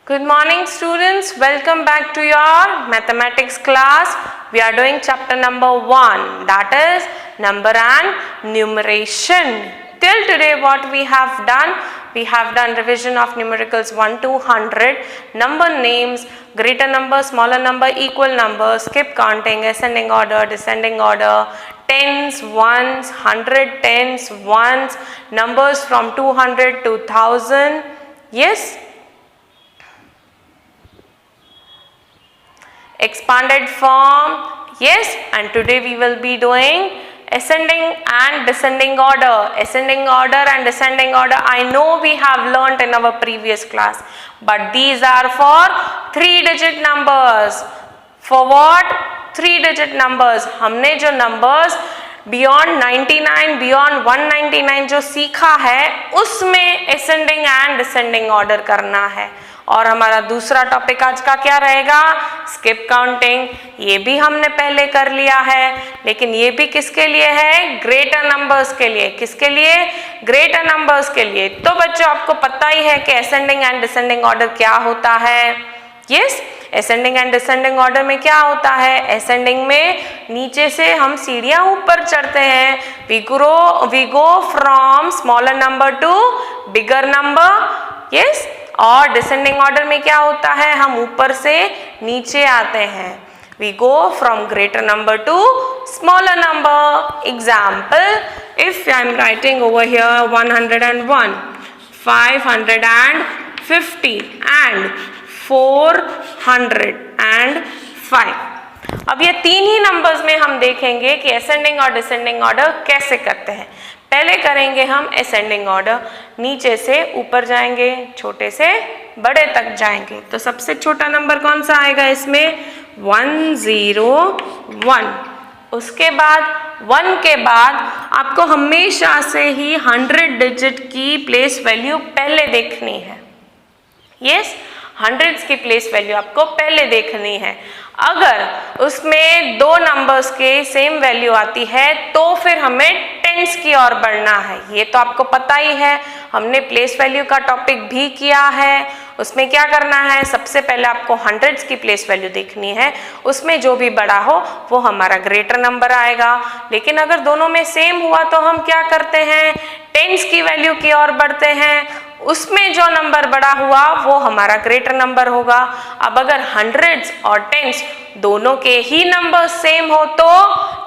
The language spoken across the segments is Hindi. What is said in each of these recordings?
Good morning students, welcome back to your mathematics class. We are doing chapter number 1, that is number and numeration. Till today what we have done? We have done revision of numericals 1 to 100, number names, greater number, smaller number, equal number, skip counting, ascending order, descending order, tens, ones, 100 tens, ones, numbers from 200 to 1000. Yes? Expanded form, yes, and today we will be doing ascending and descending order. Ascending order and descending order, I know we have learnt in our previous class, but these are for 3-digit numbers. For what? 3-digit numbers. हमने जो numbers beyond 99, beyond 199 जो सीखा है, उसमें ascending and descending order करना है. और हमारा दूसरा टॉपिक आज का क्या रहेगा? Skip counting. ये भी हमने पहले कर लिया है, लेकिन ये भी किसके लिए है? ग्रेटर नंबर्स के लिए. किसके लिए? ग्रेटर नंबर्स के लिए. तो बच्चों आपको पता ही है कि असेंडिंग एंड डिसेंडिंग ऑर्डर क्या होता है. Yes, ascending and descending order में क्या होता है? असेंडिंग में नीचे से हम सीढ़ियां ऊपर चढ़ते हैं. We go from smaller number to bigger number. Yes, और डिसेंडिंग ऑर्डर में क्या होता है? हम ऊपर से नीचे आते हैं. We go from greater number to smaller number. Example, if I am writing over here 101, 550 and 405. अब ये तीन ही नंबर्स में हम देखेंगे कि असेंडिंग और डिसेंडिंग ऑर्डर कैसे करते हैं. पहले करेंगे हम असेंडिंग ऑर्डर, नीचे से ऊपर जाएंगे, छोटे से बड़े तक जाएंगे. तो सबसे छोटा नंबर कौन सा आएगा इसमें? 101. उसके बाद 1 के बाद आपको हमेशा से ही 100 डिजिट की प्लेस वैल्यू पहले देखनी है. यस, हंड्रेड्स की प्लेस वैल्यू आपको पहले देखनी है. अगर उसमें दो नंबर्स के सेम वैल्यू आती है तो फिर हमें टेंस की ओर बढ़ना है. ये तो आपको पता ही है, हमने प्लेस वैल्यू का टॉपिक भी किया है. उसमें क्या करना है? सबसे पहले आपको हंड्रेड्स की प्लेस वैल्यू देखनी है. उसमें जो भी बड़ा हो वो हमारा ग्रेटर नंबर आएगा. लेकिन अगर दोनों में सेम हुआ तो हम क्या करते हैं? टेंस की वैल्यू की ओर बढ़ते हैं. उसमें जो नंबर बड़ा हुआ वो हमारा ग्रेटर नंबर होगा. अब अगर हंड्रेड्स और टेंस दोनों के ही नंबर सेम हो तो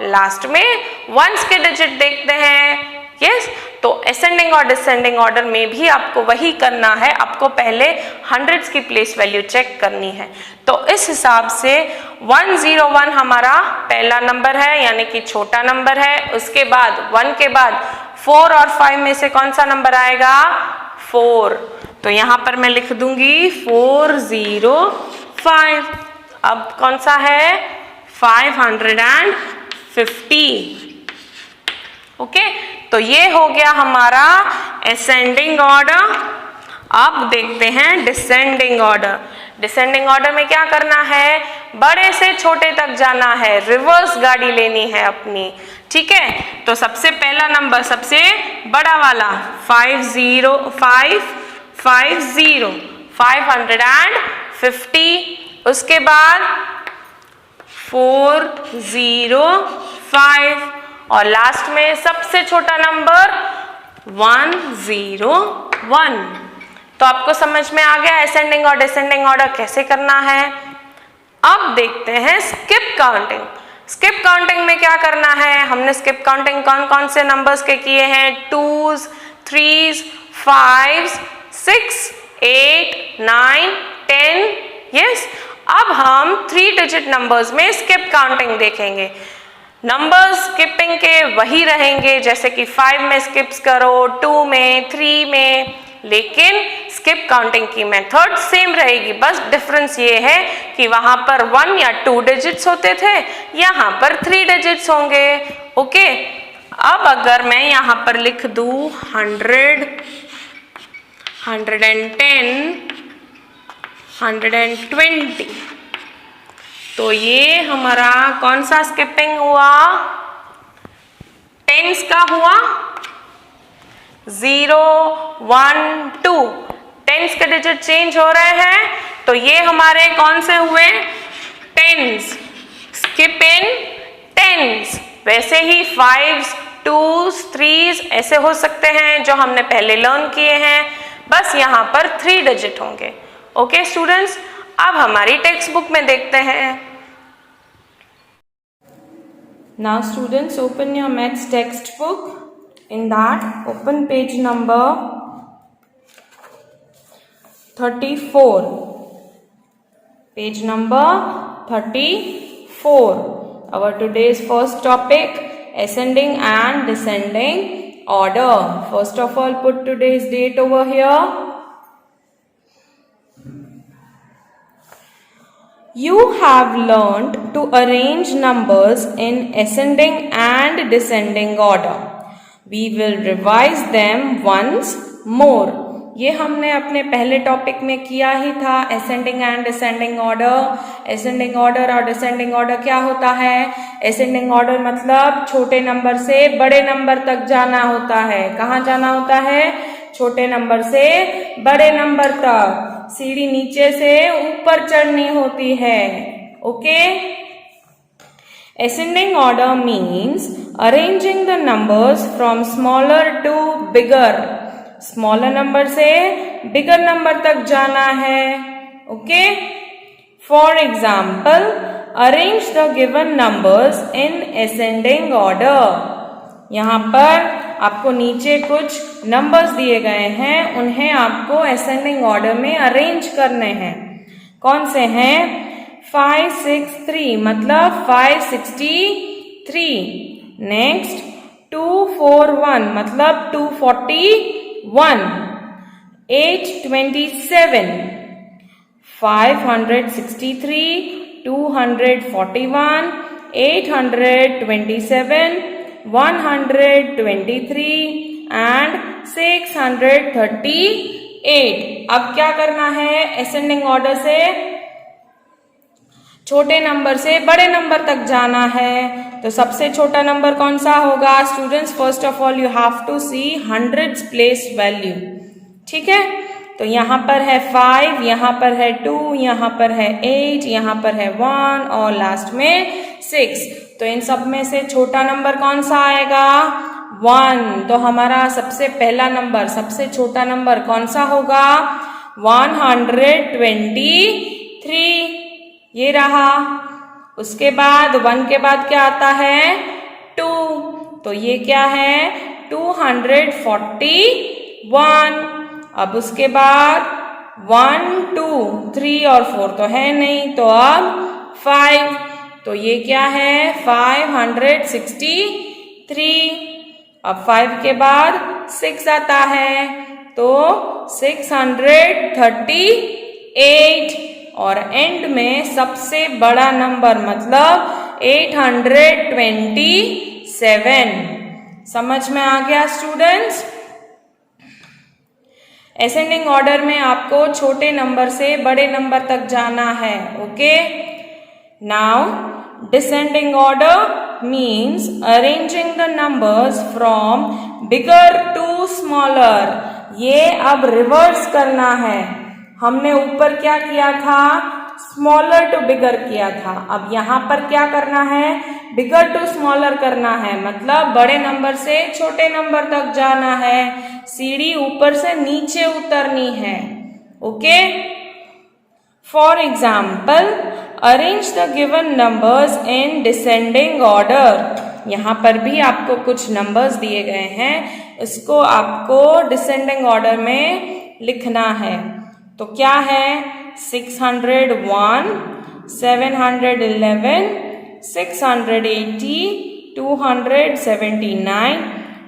लास्ट में वंस के डिजिट देखते हैं. यस, तो असेंडिंग और डिसेंडिंग ऑर्डर में भी आपको वही करना है. आपको पहले हंड्रेड्स की प्लेस वैल्यू चेक करनी है. तो इस हिसाब से 101 हमारा पहला नंबर है, यानी कि छोटा नंबर है. उसके बाद 1 के बाद 4 और 5 में से कौन सा नंबर आएगा? 4. तो यहां पर मैं लिख दूंगी 405. अब कौन सा है? 550. ओके, तो ये हो गया हमारा असेंडिंग ऑर्डर. अब देखते हैं डिसेंडिंग ऑर्डर. डिसेंडिंग ऑर्डर में क्या करना है? बड़े से छोटे तक जाना है, रिवर्स गाड़ी लेनी है अपनी. ठीक है, तो सबसे पहला नंबर, सबसे बड़ा वाला 550. उसके बाद 405 और लास्ट में सबसे छोटा नंबर 101. तो आपको समझ में आ गया असेंडिंग और डिसेंडिंग ऑर्डर कैसे करना है. अब देखते हैं स्किप काउंटिंग. स्किप काउंटिंग में क्या करना है? हमने स्किप काउंटिंग कौन कौन से नंबर्स के किए हैं? 2s, 3s, 5s, 6, 8, 9, 10. यस, अब हम 3-digit नंबर्स में स्किप काउंटिंग देखेंगे. नंबर्स स्किपिंग के वही रहेंगे, जैसे कि 5 में स्किप्स करो, 2 में, 3 में, लेकिन स्किप काउंटिंग की मेथड सेम रहेगी. बस डिफरेंस ये है कि वहां पर 1 या 2 डिजिट्स होते थे, यहाँ पर 3 डिजिट्स होंगे. ओके, अब अगर मैं यहाँ पर लिख दूं 100, 110, 120, तो ये हमारा कौन सा स्किपिंग हुआ? टेंस का हुआ. 0, 1, 2. टेंस के डिजिट चेंज हो रहे हैं, तो ये हमारे कौन से हुए? टेंस। स्किप इन टेंस। वैसे ही 5s, 2s, 3s ऐसे हो सकते हैं जो हमने पहले लर्न किए हैं, बस यहाँ पर 3 डिजिट होंगे। ओके स्टूडेंट्स, अब हमारी टेक्स्ट बुक में देखते हैं। Now students, open your maths textbook. In that, open page number 34. Page number 34. Our today's first topic, ascending and descending order. First of all, put today's date over here. You have learned to arrange numbers in ascending and descending order. We will revise them once more. ये हमने अपने पहले टॉपिक में किया ही था, ascending and descending order. ascending order और descending order क्या होता है? ascending order मतलब छोटे नंबर से बड़े नंबर तक जाना होता है। कहाँ जाना होता है? छोटे नंबर से बड़े नंबर तक। सीढ़ी नीचे से ऊपर चढ़नी होती है। Okay? Ascending order means arranging the numbers from smaller to bigger. Smaller number से बिगर नंबर तक जाना है। Okay? For example, arrange the given numbers in ascending order. यहाँ पर आपको नीचे कुछ नंबर्स दिए गए हैं, उन्हें आपको असेंडिंग ऑर्डर में अरेंज करने हैं। कौन से हैं? 5, 6, 3 मतलब 563। नेक्स्ट 2, 4, 1 मतलब 241। 8, 27। 563, 241, 827, 123 and 638। अब क्या करना है? असेंडिंग ऑर्डर से छोटे नंबर से बड़े नंबर तक जाना है। तो सबसे छोटा नंबर कौन सा होगा? Students, first of all you have to see hundreds place value. ठीक है? तो यहाँ पर है 5, यहाँ पर है 2, यहाँ पर है 8, यहाँ पर है 1 और लास्ट में 6। तो इन सब में से छोटा नंबर कौन सा आएगा? 1। तो हमारा सबसे पहला नंबर, सबसे छोटा नंबर कौन सा होगा? 123। ये रहा। उसके बाद 1 के बाद क्या आता है? 2। तो ये क्या है? 241। अब उसके बाद 1, 2, 3 और 4 तो है नहीं, तो अब 5। तो ये क्या है? 563। अब 5 के बाद 6 आता है, तो 638 और एंड में सबसे बड़ा नंबर मतलब 827। समझ में आ गया स्टूडेंट्स? असेंडिंग ऑर्डर में आपको छोटे नंबर से बड़े नंबर तक जाना है। Okay? Now descending order means arranging the numbers from bigger to smaller. ये अब रिवर्स करना है। हमने ऊपर क्या किया था? स्मॉलर टू बिगर किया था। अब यहाँ पर क्या करना है? बिगर टू स्मॉलर करना है, मतलब बड़े नंबर से छोटे नंबर तक जाना है। सीढ़ी ऊपर से नीचे उतरनी है। Okay? For example, arrange the given numbers in descending order. यहाँ पर भी आपको कुछ नंबर्स दिए गए हैं, इसको आपको डिसेंडिंग ऑर्डर में लिखना है। तो क्या है? 601, 711, 680, 279,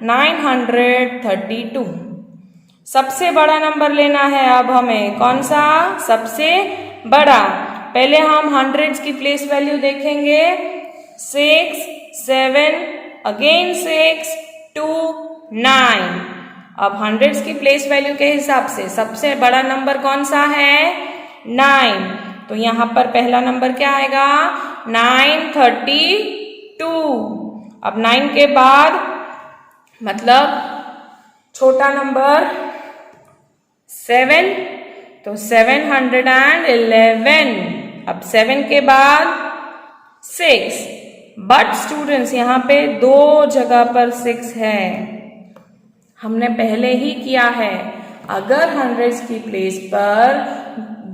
932। सबसे बड़ा नंबर लेना है अब हमें। कौन सा? सबसे बड़ा। पहले हम हंड्रेड्स की प्लेस वैल्यू देखेंगे। 6, 7, अगेन 6, 2, 9। अब हंड्रेड्स की प्लेस वैल्यू के हिसाब से सबसे बड़ा नंबर कौन सा है? 9। तो यहाँ पर पहला नंबर क्या आएगा? 932। अब 9 के बाद मतलब छोटा नंबर 7, तो 711। अब 7 के बाद 6, बट स्टूडेंट्स यहाँ पे 2 जगह पर 6 है। हमने पहले ही किया है, अगर हंड्रेड्स की प्लेस पर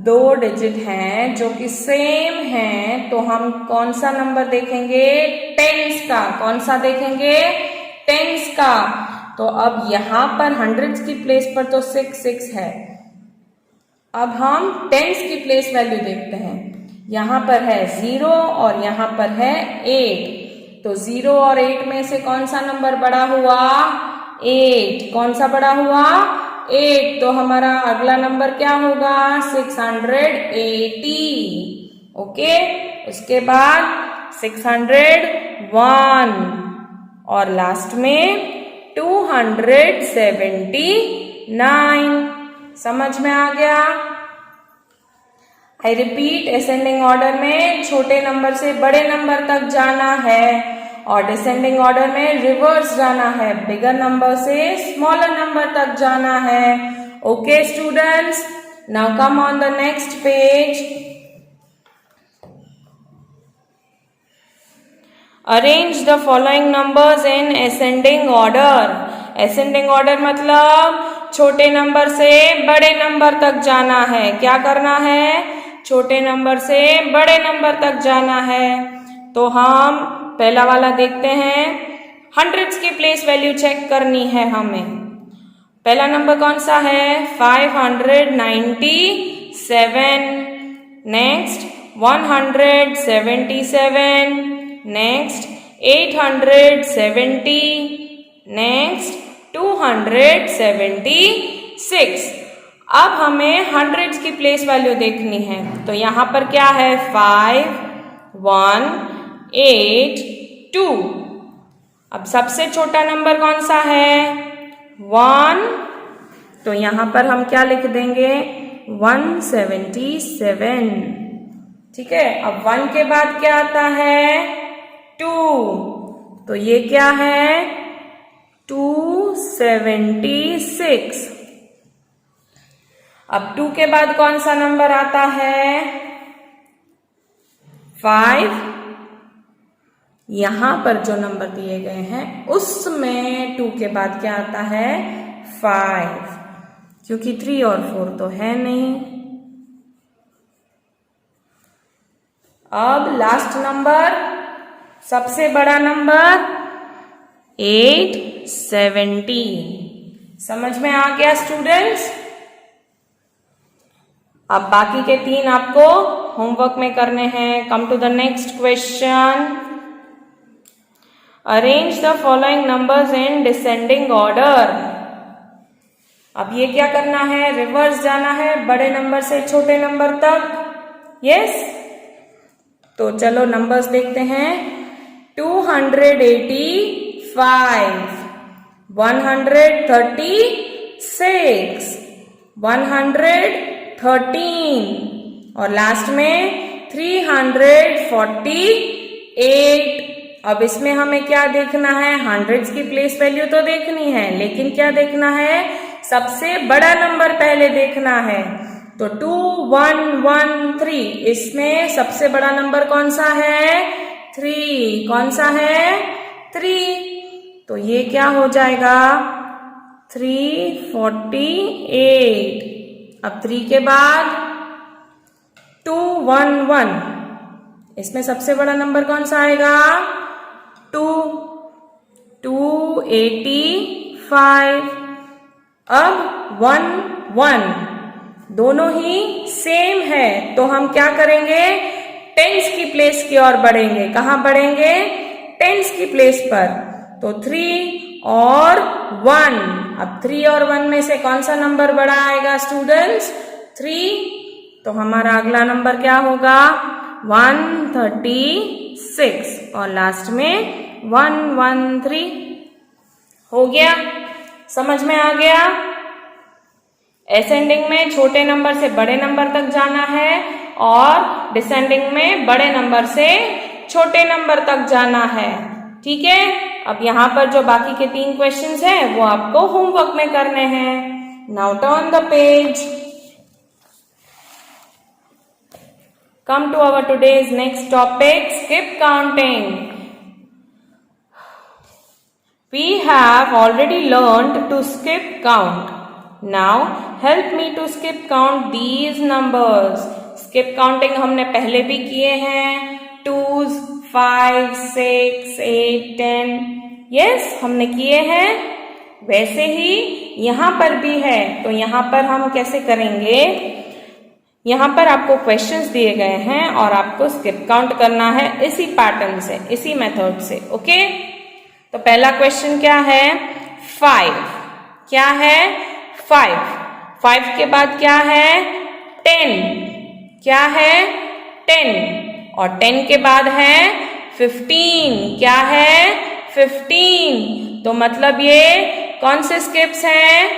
2 डिजिट हैं जो कि सेम हैं, तो हम कौन सा नंबर देखेंगे? टेंस का। कौन सा देखेंगे? टेंस का। तो अब यहां पर हंड्रेड्स की प्लेस पर तो 6 है। अब हम टेंस की प्लेस वैल्यू देखते हैं। यहां पर है 0 और यहां पर है 8। तो 0 और 8 में से कौन सा नंबर बड़ा हुआ? 8। कौन सा बड़ा हुआ? 8। तो हमारा अगला नंबर क्या होगा? 680। ओके, उसके बाद 601 और लास्ट में 279। समझ में आ गया? आई रिपीट, असेंडिंग ऑर्डर में छोटे नंबर से बड़े नंबर तक जाना है और डिसेंडिंग ऑर्डर में रिवर्स जाना है, बिगर नंबर से स्मॉलर नंबर तक जाना है। Okay students, now come on the next page. Arrange the following numbers in ascending order. Ascending order मतलब छोटे नंबर से बड़े नंबर तक जाना है। क्या करना है? छोटे नंबर से बड़े नंबर तक जाना है। तो हम पहला वाला देखते हैं। हंड्रेड्स की प्लेस वैल्यू चेक करनी है हमें। पहला नंबर कौन सा है? 597। नेक्स्ट 177। नेक्स्ट 870। नेक्स्ट 276। अब हमें हंड्रेड्स की प्लेस वैल्यू देखनी है। तो यहां पर क्या है? 5182। अब सबसे छोटा नंबर कौन सा है? 1। तो यहां पर हम क्या लिख देंगे? 177। ठीक है। अब 1 के बाद क्या आता है? 2। तो ये क्या है? 276। अब 2 के बाद कौन सा नंबर आता है? 5। यहां पर जो नंबर दिए गए हैं उसमें 2 के बाद क्या आता है? 5, क्योंकि 3 और 4 तो है नहीं। अब लास्ट नंबर, सबसे बड़ा नंबर 870। समझ में आ गया स्टूडेंट्स? अब बाकी के 3 आपको होमवर्क में करने हैं। Come to the next question. Arrange the following numbers in descending order. अब ये क्या करना है? रिवर्स जाना है, बड़े नंबर से छोटे नंबर तक। यस, तो चलो नंबर्स देखते हैं। 285, 136, 113 और लास्ट में 348। अब इसमें हमें क्या देखना है? हंड्रेड्स की प्लेस वैल्यू तो देखनी है, लेकिन क्या देखना है? सबसे बड़ा नंबर पहले देखना है। तो 2113, इसमें सबसे बड़ा नंबर कौन सा है? 3। कौन सा है? 3। तो ये क्या हो जाएगा? 348। अब 3 के बाद 211, इसमें सबसे बड़ा नंबर कौन सा आएगा? 285। अब 1 दोनों ही सेम है, तो हम क्या करेंगे? टेंस की प्लेस की ओर बढ़ेंगे। कहां बढ़ेंगे? टेंस की प्लेस पर। तो 3 और 1। अब 3 और 1 में से कौन सा नंबर बड़ा आएगा स्टूडेंट्स? 3। तो हमारा अगला नंबर क्या होगा? 136 और लास्ट में 113। हो गया? समझ में आ गया? असेंडिंग में छोटे नंबर से बड़े नंबर तक जाना है और डिसेंडिंग में बड़े नंबर से छोटे नंबर तक जाना है। ठीक है। अब यहाँ पर जो बाकी के 3 क्वेश्चंस हैं वो आपको होमवर्क में करने हैं। Now turn the page. Come to our today's next topic, skip counting. We have already learned to skip count. Now help me to skip count these numbers. Skip counting हमने पहले भी किए हैं, 2s, 5, 6, 8, 10. Yes, हमने किए हैं. वैसे ही यहाँ पर भी है, तो यहाँ पर हम कैसे करेंगे? यहाँ पर आपको क्वेश्चंस दिए गए हैं और आपको स्किप काउंट करना है इसी पैटर्न से, इसी मेथड से. ओके, तो पहला क्वेश्चन क्या है? 5. क्या है? 5. 5 के बाद क्या है? 10. क्या है? 10. और 10 के बाद है 15. क्या है? 15. तो मतलब ये कौन से स्किप्स हैं?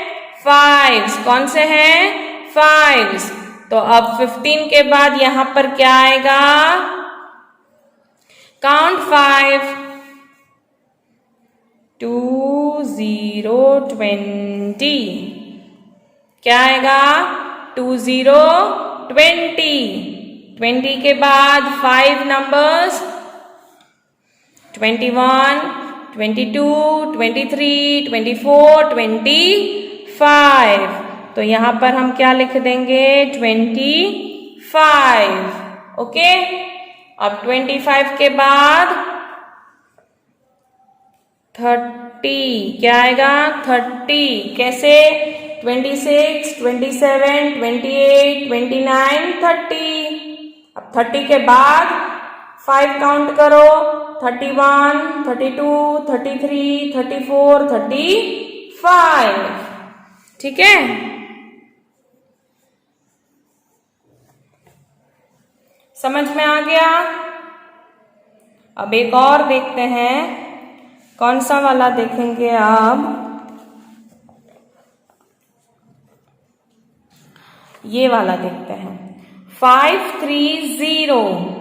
5. कौन से हैं? 5. तो अब 15 के बाद यहां पर क्या आएगा? काउंट 5. 2, 0, 20. क्या आएगा? 2, 0, 20. 20 के बाद 5 नंबर्स, 21, 22, 23, 24, 25. तो यहां पर हम क्या लिख देंगे? 25. ओके, अब 25 के बाद 30. क्या आएगा? 30. कैसे? 26, 27, 28, 29, 30. अब 30 के बाद 5 काउंट करो, 31, 32, 33, 34, 35. ठीक है? समझ में आ गया? अब एक और देखते हैं, कौन सा वाला देखेंगे अब? ये वाला देखते हैं. 530.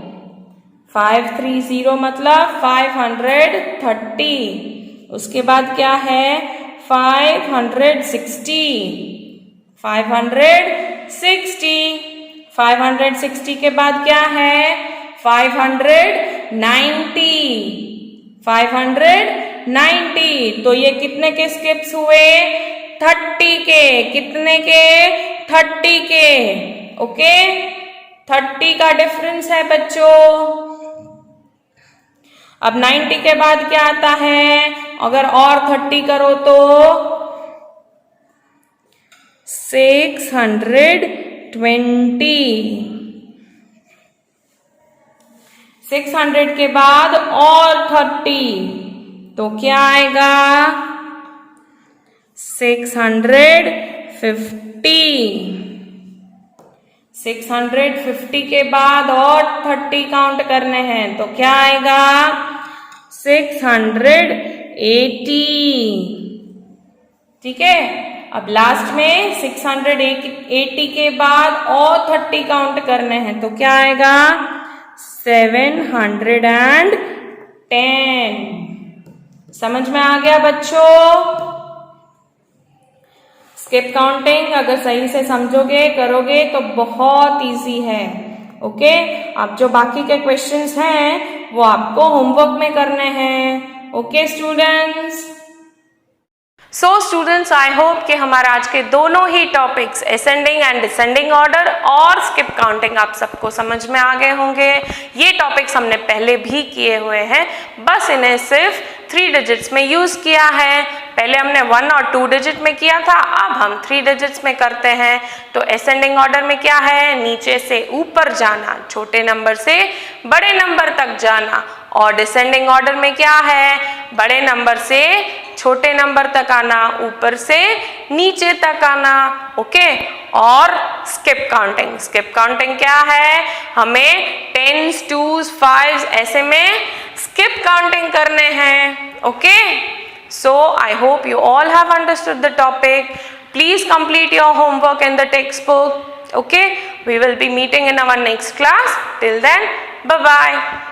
530 मतलब 530. उसके बाद क्या है? 560. 560. 560 के बाद क्या है? 590. 590. तो ये कितने के स्किप्स हुए? 30 के. कितने के? 30 के. ओके, 30 का डिफरेंस है बच्चों. अब 90 के बाद क्या आता है? अगर और 30 करो तो 620. 600 के बाद और 30. तो क्या आएगा? 650. 650 के बाद और 30 काउंट करने हैं, तो क्या आएगा? 680. ठीक है, अब लास्ट में 680 के बाद और 30 काउंट करने हैं, तो क्या आएगा? 710. समझ में आ गया बच्चों? स्किप काउंटिंग अगर सही से समझोगे, करोगे तो बहुत इजी है. ओके, अब जो बाकी के क्वेश्चंस हैं वो आपको होमवर्क में करने हैं. Okay students. So students, I hope कि हमारा आज के दोनों ही topics ascending and descending order और स्किप काउंटिंग आप सबको समझ में आ गए होंगे. ये टॉपिक्स हमने पहले भी किए हुए हैं, बस इन्हें सिर्फ 3 डिजिट्स में यूज किया है. पहले हमने 1 और 2 डिजिट में किया था, अब हम 3 डिजिट्स में करते हैं. तो असेंडिंग ऑर्डर में क्या है? नीचे से ऊपर जाना, छोटे नंबर से बड़े नंबर तक जाना. और डिसेंडिंग ऑर्डर में क्या है? बड़े नंबर से छोटे नंबर तक आना, ऊपर से नीचे तक आना. ओके, और स्किप काउंटिंग. स्किप काउंटिंग क्या है? हमें 10s, 2s, 5s ऐसे में स्किप काउंटिंग करने हैं. Okay, so I hope you all have understood the topic. Please complete your homework in the textbook. Okay, we will be meeting in our next class. Till then, bye bye.